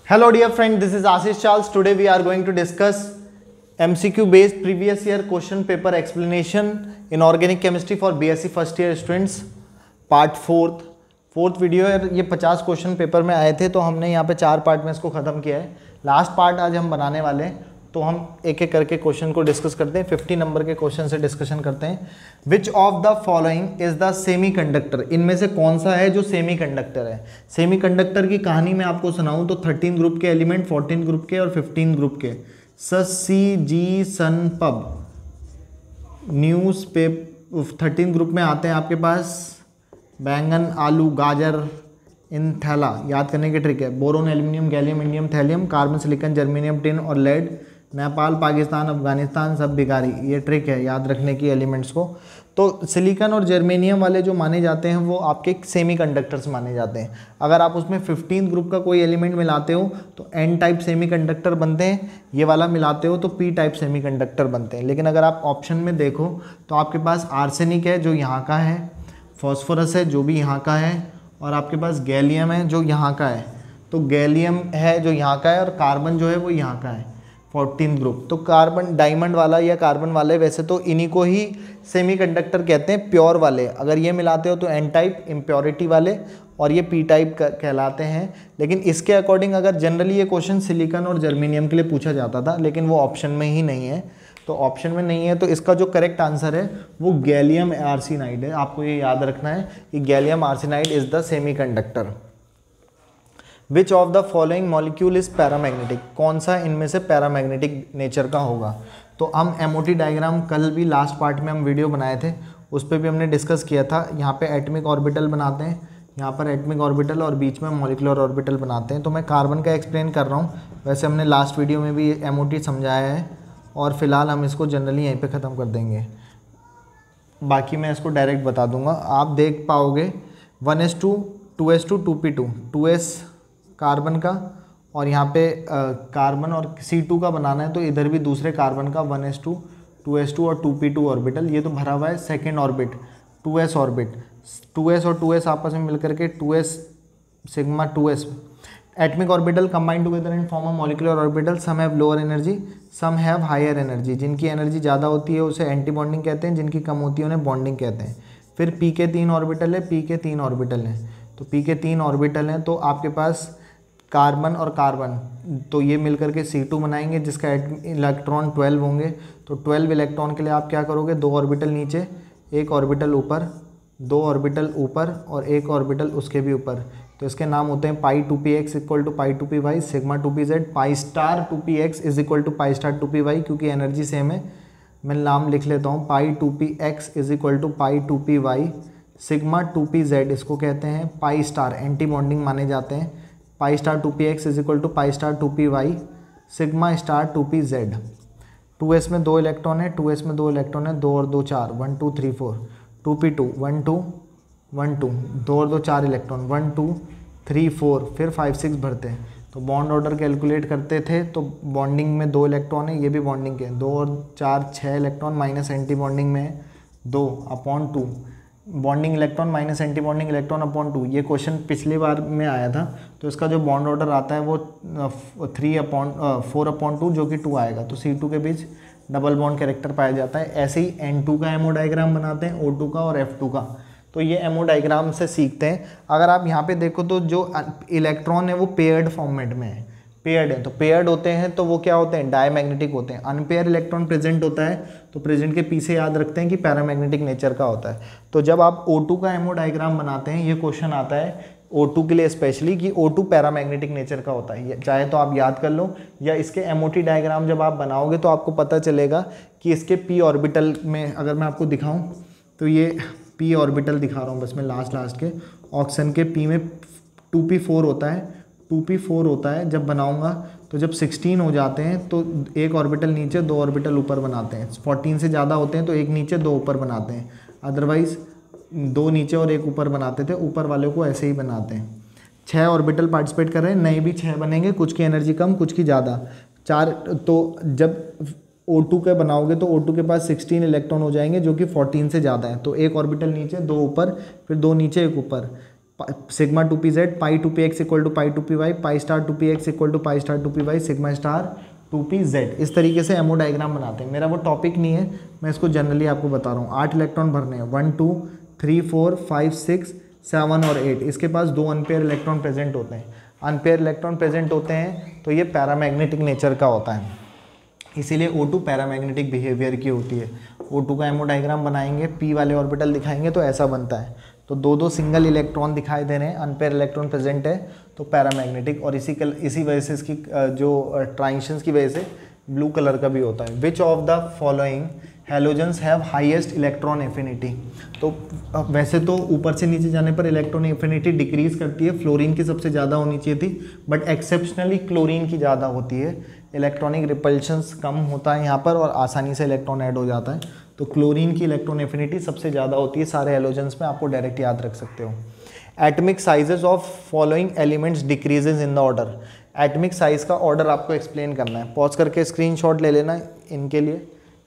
Hello dear friend, this is Ashish Charles. Today we are going to discuss MCQ based previous year question paper explanation in organic chemistry for BSc first year students part fourth video है। ये 50 question paper में आए थे तो हमने यहाँ पे 4 part में इसको ख़त्म किया है। लास्ट पार्ट आज हम बनाने वाले हैं तो हम एक एक करके क्वेश्चन को डिस्कस करते हैं। 50 नंबर के क्वेश्चन से डिस्कशन करते हैं। Which of the following is the semi conductor, इनमें से कौन सा है जो सेमी कंडक्टर है। सेमी कंडक्टर की कहानी मैं आपको सुनाऊं तो 13 ग्रुप के एलिमेंट, 14 ग्रुप के और 15 ग्रुप के सी जी सन पब न्यूज़ पेपर 13 ग्रुप में आते हैं आपके पास बैंगन, आलू, गाजर, इन थैला। याद करने की ट्रिक है boron, aluminium, gallium, indium, thallium, carbon, silicon, germanium, tin और लेड, नेपाल, पाकिस्तान, अफगानिस्तान, सब भिखारी। ये ट्रिक है याद रखने की एलिमेंट्स को। तो सिलिकॉन और जर्मेनियम वाले जो माने जाते हैं वो आपके सेमी कंडक्टर्स माने जाते हैं। अगर आप उसमें 15 ग्रुप का कोई एलिमेंट मिलाते हो तो एन टाइप सेमी कंडक्टर बनते हैं, ये वाला मिलाते हो तो पी टाइप सेमी कंडक्टर बनते हैं। लेकिन अगर आप ऑप्शन में देखो तो आपके पास आर्सेनिक है जो यहाँ का है, फॉस्फोरस है जो भी यहाँ का है, और आपके पास गैलियम है जो यहाँ का है। तो गैलियम है जो यहाँ का है और कार्बन जो है वो यहाँ का है, 14 ग्रुप। तो कार्बन डायमंड वाला या कार्बन वाले वैसे तो इन्हीं को ही सेमीकंडक्टर कहते हैं, प्योर वाले। अगर ये मिलाते हो तो एन टाइप इम्प्योरिटी वाले और ये पी टाइप कहलाते हैं। लेकिन इसके अकॉर्डिंग अगर जनरली ये क्वेश्चन सिलिकॉन और जर्मेनियम के लिए पूछा जाता था, लेकिन वो ऑप्शन में ही नहीं है। तो ऑप्शन में नहीं है तो इसका जो करेक्ट आंसर है वो गैलियम आर्सेनाइड है। आपको ये याद रखना है कि gallium arsenide is the semiconductor. Which of the following molecule is paramagnetic, कौन सा इनमें से पैरामैग्नेटिक नेचर का होगा। तो हम एमओटी डायग्राम कल भी लास्ट पार्ट में हम वीडियो बनाए थे, उस पर भी हमने डिस्कस किया था। यहाँ पे एटमिक ऑर्बिटल बनाते हैं, यहाँ पर एटमिक ऑर्बिटल और बीच में मॉलिक्यूलर ऑर्बिटल बनाते हैं। तो मैं कार्बन का एक्सप्लेन कर रहा हूँ, वैसे हमने लास्ट वीडियो में भी एमओटी समझाया है और फिलहाल हम इसको जनरली यहीं पे ख़त्म कर देंगे। बाकी मैं इसको डायरेक्ट बता दूंगा, आप देख पाओगे 1s2 2s2 2p2 2s carbon का, और यहाँ पे कार्बन और C2 का बनाना है तो इधर भी दूसरे कार्बन का 1s2 2s2 और 2p2 ऑर्बिटल। ये तो भरा हुआ है second orbit 2s orbit, 2s और 2s आपस में मिलकर के 2s sigma 2s atomic orbital combined together and form a molecular orbital. Some have lower energy, some have higher energy. जिनकी एनर्जी ज़्यादा होती है उसे एंटी बॉन्डिंग कहते हैं, जिनकी कम होती है उन्हें बॉन्डिंग कहते हैं। फिर पी के 3 ऑर्बिटल है, पी के 3 ऑर्बिटल हैं, तो पी के 3 ऑर्बिटल हैं तो आपके पास कार्बन और कार्बन तो ये मिलकर के C2 बनाएंगे जिसका इलेक्ट्रॉन 12 होंगे। तो 12 इलेक्ट्रॉन के लिए आप क्या करोगे, 2 ऑर्बिटल नीचे, 1 ऑर्बिटल ऊपर, 2 ऑर्बिटल ऊपर और 1 ऑर्बिटल उसके भी ऊपर। तो इसके नाम होते हैं pi 2px equal to pi 2py, sigma 2pz, pi star 2px is equal to pi star 2py, क्योंकि एनर्जी सेम है। मैं नाम लिख लेता हूँ, pi 2px is equal to pi 2py, sigma 2pz इसको कहते हैं पाई स्टार, एंटी बॉन्डिंग माने जाते हैं। Pi star 2px is equal to pi star 2py, sigma star 2pz। 2s में 2 इलेक्ट्रॉन है, 2s में 2 इलेक्ट्रॉन है, 2 और 2 4, 1 2 3 4, 2p2 1 2 1 2, 2 और 2 4 इलेक्ट्रॉन, 1 2 3 4, फिर 5 6 भरते हैं। तो बॉन्ड ऑर्डर कैलकुलेट करते थे तो बॉन्डिंग में 2 इलेक्ट्रॉन है, ये भी बॉन्डिंग के 2 और 4 6 इलेक्ट्रॉन माइनस एंटी बॉन्डिंग में 2 upon 2, bonding electron minus anti bonding electron upon 2। ये क्वेश्चन पिछली बार में आया था तो इसका जो बॉन्ड ऑर्डर आता है वो 4 अपॉन 2 जो कि 2 आएगा। तो C2 के बीच डबल बॉन्ड कैरेक्टर पाया जाता है। ऐसे ही N2 का एमओ डायग्राम बनाते हैं, O2 का और F2 का। तो ये एमओ डायग्राम से सीखते हैं। अगर आप यहाँ पे देखो तो जो इलेक्ट्रॉन है वो पेयर्ड फॉर्मेट में है, पेयर्ड है। तो पेयर्ड होते हैं तो वो क्या होते हैं, डायमैग्नेटिक होते हैं। अनपेयर इलेक्ट्रॉन प्रेजेंट होता है तो प्रेजेंट के पीछे याद रखते हैं कि पैरामैग्नेटिक नेचर का होता है। तो जब आप O2 का एमओ डायग्राम बनाते हैं, ये क्वेश्चन आता है O2 के लिए स्पेशली कि O2 पैरामैग्नेटिक नेचर का होता है। चाहे तो आप याद कर लो, या इसके एमओटी डायग्राम जब आप बनाओगे तो आपको पता चलेगा कि इसके p ऑर्बिटल में, अगर मैं आपको दिखाऊं तो ये p ऑर्बिटल दिखा रहा हूँ बस मैं लास्ट के। ऑक्सीजन के p में 2p4 होता है, 2p4 होता है। जब बनाऊंगा तो जब 16 हो जाते हैं तो 1 ऑर्बिटल नीचे 2 ऑर्बिटल ऊपर बनाते हैं। 14 से ज़्यादा होते हैं तो 1 नीचे 2 ऊपर बनाते हैं, अदरवाइज़ 2 नीचे और 1 ऊपर बनाते थे। ऊपर वाले को ऐसे ही बनाते हैं। 6 ऑर्बिटल पार्टिसिपेट कर रहे हैं, नए भी 6 बनेंगे, कुछ की एनर्जी कम कुछ की ज़्यादा। 4 तो जब O2 के बनाओगे तो O2 के पास 16 इलेक्ट्रॉन हो जाएंगे जो कि 14 से ज़्यादा है। तो 1 ऑर्बिटल नीचे 2 ऊपर, फिर 2 नीचे 1 ऊपर, sigma 2pz, pi 2px equal to pi 2py, pi star 2px equal to pi star 2py, sigma star 2pz। इस तरीके से एमओ डायग्राम बनाते हैं। मेरा वो टॉपिक नहीं है, मैं इसको जनरली आपको बता रहा हूँ। 8 इलेक्ट्रॉन भरने हैं, 1 2 3 4 5 6 7 और 8। इसके पास 2 अनपेयर इलेक्ट्रॉन प्रेजेंट होते हैं। अनपेयर इलेक्ट्रॉन प्रेजेंट होते हैं तो ये पैरामैग्नेटिक नेचर का होता है, इसीलिए O2 पैरामैग्नेटिक बिहेवियर की होती है। O2 का एमओ डायग्राम बनाएंगे, p वाले ऑर्बिटल दिखाएंगे तो ऐसा बनता है। तो दो सिंगल इलेक्ट्रॉन दिखाई दे रहे हैं, अनपेयर इलेक्ट्रॉन प्रेजेंट है तो पैरामैग्नेटिक, और इसी वजह से इसकी जो ट्रांजिशंस की वजह से ब्लू कलर का भी होता है। Which of the following halogens have highest electron affinity. तो वैसे तो ऊपर से नीचे जाने पर इलेक्ट्रॉन एफिनिटी डिक्रीज करती है, फ्लोरीन की सबसे ज़्यादा होनी चाहिए थी, बट एक्सेप्शनली क्लोरीन की ज़्यादा होती है। इलेक्ट्रॉनिक रिपल्शंस कम होता है यहाँ पर और आसानी से इलेक्ट्रॉन ऐड हो जाता है, तो क्लोरीन की इलेक्ट्रॉन एफिनिटी सबसे ज़्यादा होती है सारे हैलोजेंस में, आपको डायरेक्ट याद रख सकते हो। Atomic sizes of following elements decreases in the order. Atomic size का ऑर्डर आपको एक्सप्लेन करना है, पॉज करके स्क्रीनशॉट ले लेना इनके लिए,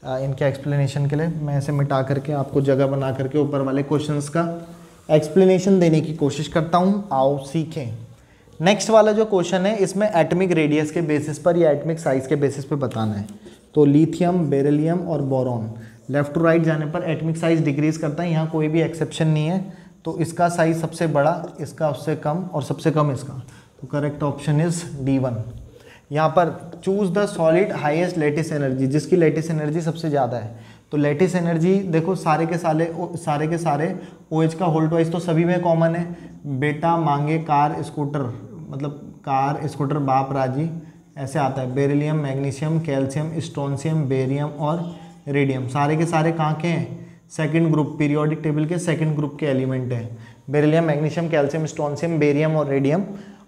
इनके एक्सप्लेनेशन के लिए। मैं ऐसे मिटा करके आपको जगह बना करके ऊपर वाले क्वेश्चंस का एक्सप्लेनेशन देने की कोशिश करता हूँ, आओ सीखें। नेक्स्ट वाला जो क्वेश्चन है इसमें एटमिक रेडियस के बेसिस पर या एटमिक साइज के बेसिस पे बताना है। तो लिथियम, बेरिलियम और बोरॉन लेफ्ट टू राइट जाने पर एटमिक साइज डिक्रीज करता है, यहाँ कोई भी एक्सेप्शन नहीं है। तो इसका साइज सबसे बड़ा, इसका उससे कम और सबसे कम इसका, तो करेक्ट ऑप्शन इज D1। यहाँ पर choose the solid highest lattice energy, जिसकी लेटिस एनर्जी सबसे ज़्यादा है। तो लेटिस एनर्जी देखो सारे के सारे OH का होल ट्वाइस तो सभी में कॉमन है। बेटा मांगे कार स्कूटर, मतलब कार स्कूटर बाप राजी, ऐसे आता है। Beryllium, magnesium, calcium, strontium, barium और रेडियम सारे के सारे कहाँ के हैं? सेकंड ग्रुप, पीरियोडिक टेबल के सेकंड ग्रुप के एलिमेंट हैं। Beryllium, magnesium, calcium, strontium, barium और रेडियम।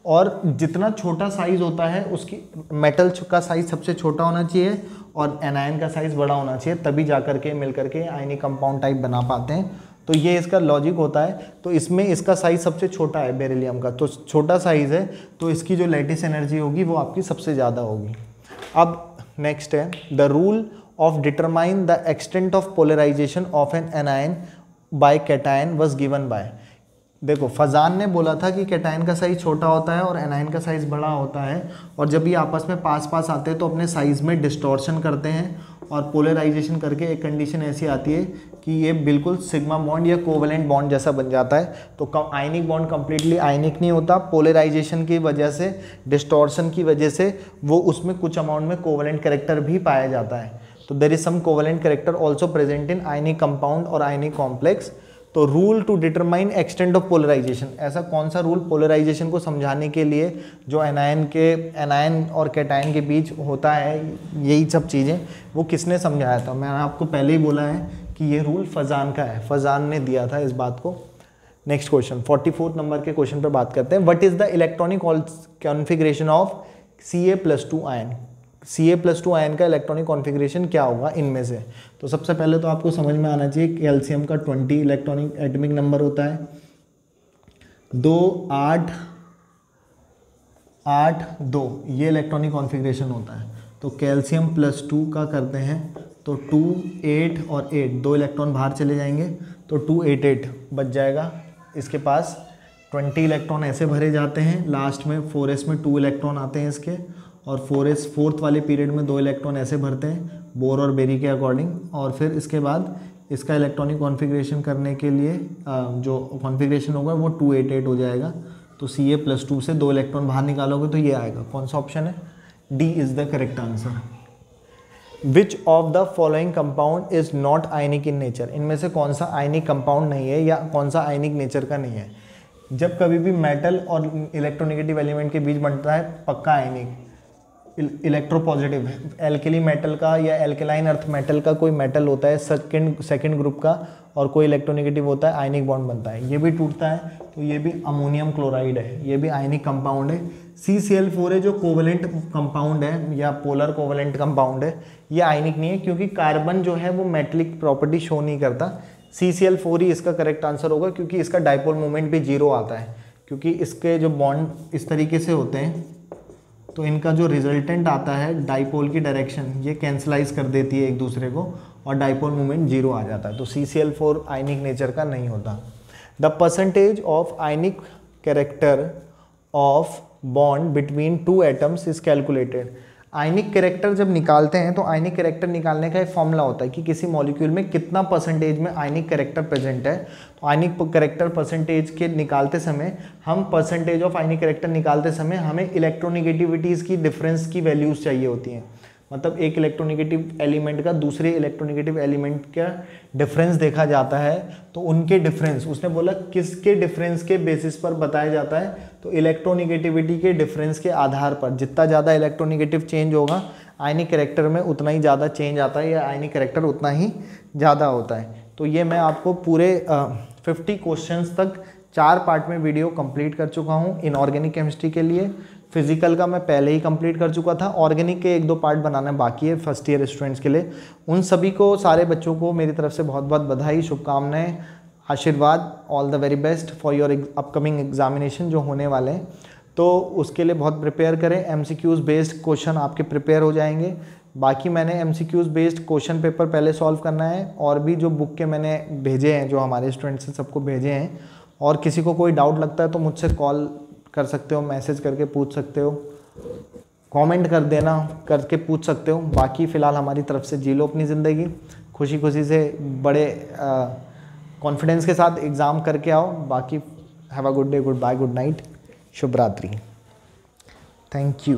और जितना छोटा साइज होता है उसकी मेटल का साइज सबसे छोटा होना चाहिए और एनायन का साइज बड़ा होना चाहिए, तभी जा करके मिल करके आयनिक कंपाउंड टाइप बना पाते हैं। तो ये इसका लॉजिक होता है। तो इसमें इसका साइज सबसे छोटा है बेरिलियम का, तो छोटा साइज है तो इसकी जो लेटिस एनर्जी होगी वो आपकी सबसे ज़्यादा होगी। अब नेक्स्ट है the rule of determine the extent of polarisation of an anion by cation was given by. देखो फजान ने बोला था कि कैटायन का साइज छोटा होता है और एनायन का साइज बड़ा होता है, और जब ये आपस में पास पास आते हैं तो अपने साइज में डिस्टॉर्शन करते हैं और पोलराइजेशन करके एक कंडीशन ऐसी आती है कि ये बिल्कुल सिग्मा बॉन्ड या कोवेलेंट बॉन्ड जैसा बन जाता है। तो आयनिक बॉन्ड कंप्लीटली आयनिक नहीं होता, पोलराइजेशन की वजह से, डिस्टॉर्शन की वजह से वो उसमें कुछ अमाउंट में कोवेलेंट कैरेक्टर भी पाया जाता है। तो there is some covalent character also present in ionic compound और आयनिक कॉम्प्लेक्स। तो rule to determine extent of polarisation, ऐसा कौन सा रूल पोलराइजेशन को समझाने के लिए जो एनायन और कैटायन के बीच होता है, यही सब चीज़ें वो किसने समझाया था? मैंने आपको पहले ही बोला है कि ये रूल फजान का है, फजान ने दिया था इस बात को। नेक्स्ट क्वेश्चन 44 नंबर के क्वेश्चन पर बात करते हैं। What is the electronic configuration of Ca+2 ion? Ca+2 ion का इलेक्ट्रॉनिक कॉन्फ़िगरेशन क्या होगा इनमें से? तो सबसे पहले तो आपको समझ में आना चाहिए कैल्शियम का 20 इलेक्ट्रॉनिक एटॉमिक नंबर होता है, 2 8 8 2 ये इलेक्ट्रॉनिक कॉन्फ़िगरेशन होता है। तो कैल्शियम +2 का करते हैं तो 2 8 और 8 2 इलेक्ट्रॉन बाहर चले जाएंगे तो 2 8 8 बच जाएगा। इसके पास 20 इलेक्ट्रॉन ऐसे भरे जाते हैं, लास्ट में 4s में 2 इलेक्ट्रॉन आते हैं इसके, और 4s फोर्थ वाले पीरियड में 2 इलेक्ट्रॉन ऐसे भरते हैं बोर और बेरी के अकॉर्डिंग। और फिर इसके बाद इसका इलेक्ट्रॉनिक कॉन्फ़िगरेशन करने के लिए जो कॉन्फ़िगरेशन होगा वो 2 8 8 हो जाएगा। तो Ca+2 से 2 इलेक्ट्रॉन बाहर निकालोगे तो ये आएगा। कौन सा ऑप्शन है? D is the correct answer. Which of the following compound is not ionic in nature? इनमें से कौन सा आयनिक कंपाउंड नहीं है या कौन सा आयनिक नेचर का नहीं है? जब कभी भी मेटल और इलेक्ट्रोनेगेटिव एलिमेंट के बीच बनता है पक्का आयनिक, इलेक्ट्रोपॉजिटिव है। एल्केली मेटल का या एल्केलाइन अर्थ मेटल का कोई मेटल होता है सेकंड ग्रुप का और कोई इलेक्ट्रोनेगेटिव होता है, आयनिक बॉन्ड बनता है। ये भी टूटता है तो ये भी अमोनियम क्लोराइड है, ये भी आयनिक कंपाउंड है। CCl4 है जो कोवेलेंट कंपाउंड है या पोलर कोवेलेंट कंपाउंड है, ये आयनिक नहीं है क्योंकि कार्बन जो है वो मेटलिक प्रॉपर्टी शो नहीं करता। CCl4 ही इसका करेक्ट आंसर होगा क्योंकि इसका डाइपोल मोमेंट भी 0 आता है, क्योंकि इसके जो बॉन्ड इस तरीके से होते हैं तो इनका जो रिजल्टेंट आता है डाइपोल की डायरेक्शन ये कैंसलाइज कर देती है एक दूसरे को और डाइपोल मोमेंट 0 आ जाता है। तो CCl4 आयनिक नेचर का नहीं होता। The percentage of ionic character of bond between two atoms is calculated. Ionic character जब निकालते हैं तो आयनिक कैरेक्टर निकालने का एक फॉर्मूला होता है कि किसी मॉलिक्यूल में कितना परसेंटेज में आयनिक कैरेक्टर प्रेजेंट है। तो आयनिक कैरेक्टर परसेंटेज के निकालते समय हम परसेंटेज ऑफ आयनिक कैरेक्टर निकालते समय हमें इलेक्ट्रोनिगेटिविटीज़ की डिफरेंस की वैल्यूज़ चाहिए होती हैं। मतलब एक इलेक्ट्रोनिगेटिव एलिमेंट का दूसरे इलेक्ट्रोनिगेटिव एलिमेंट का डिफरेंस देखा जाता है, तो उनके डिफरेंस, उसने बोला किसके डिफरेंस के बेसिस पर बताया जाता है, तो इलेक्ट्रोनिगेटिविटी के डिफरेंस के आधार पर। जितना ज़्यादा इलेक्ट्रोनिगेटिव चेंज होगा आयनिक कैरेक्टर में उतना ही ज़्यादा चेंज आता है, या आयनिक कैरेक्टर उतना ही ज़्यादा होता है। तो ये मैं आपको पूरे 50 क्वेश्चंस तक 4 पार्ट में वीडियो कंप्लीट कर चुका हूँ इनऑर्गेनिक केमिस्ट्री के लिए। फिजिकल का मैं पहले ही कंप्लीट कर चुका था, ऑर्गेनिक के 1-2 पार्ट बनाना बाकी है फर्स्ट ईयर स्टूडेंट्स के लिए। उन सभी को, सारे बच्चों को मेरी तरफ से बहुत बहुत बधाई, शुभकामनाएं, आशीर्वाद। All the very best for your upcoming examination जो होने वाले हैं। तो उसके लिए बहुत प्रिपेयर करें। MCQs बेस्ड क्वेश्चन आपके प्रिपेयर हो जाएंगे। बाकी मैंने MCQs बेस्ड क्वेश्चन पेपर पहले सॉल्व करना है, और भी जो बुक के मैंने भेजे हैं, जो हमारे स्टूडेंट्स हैं सबको भेजे हैं। और किसी को कोई डाउट लगता है तो मुझसे कॉल कर सकते हो, मैसेज करके पूछ सकते हो, कमेंट कर देना, करके पूछ सकते हो। बाकी फ़िलहाल हमारी तरफ से जी लो अपनी ज़िंदगी, खुशी खुशी से बड़े कॉन्फिडेंस के साथ एग्ज़ाम करके आओ। बाकी have a good day, good bye, good night, शुभ रात्रि, थैंक यू।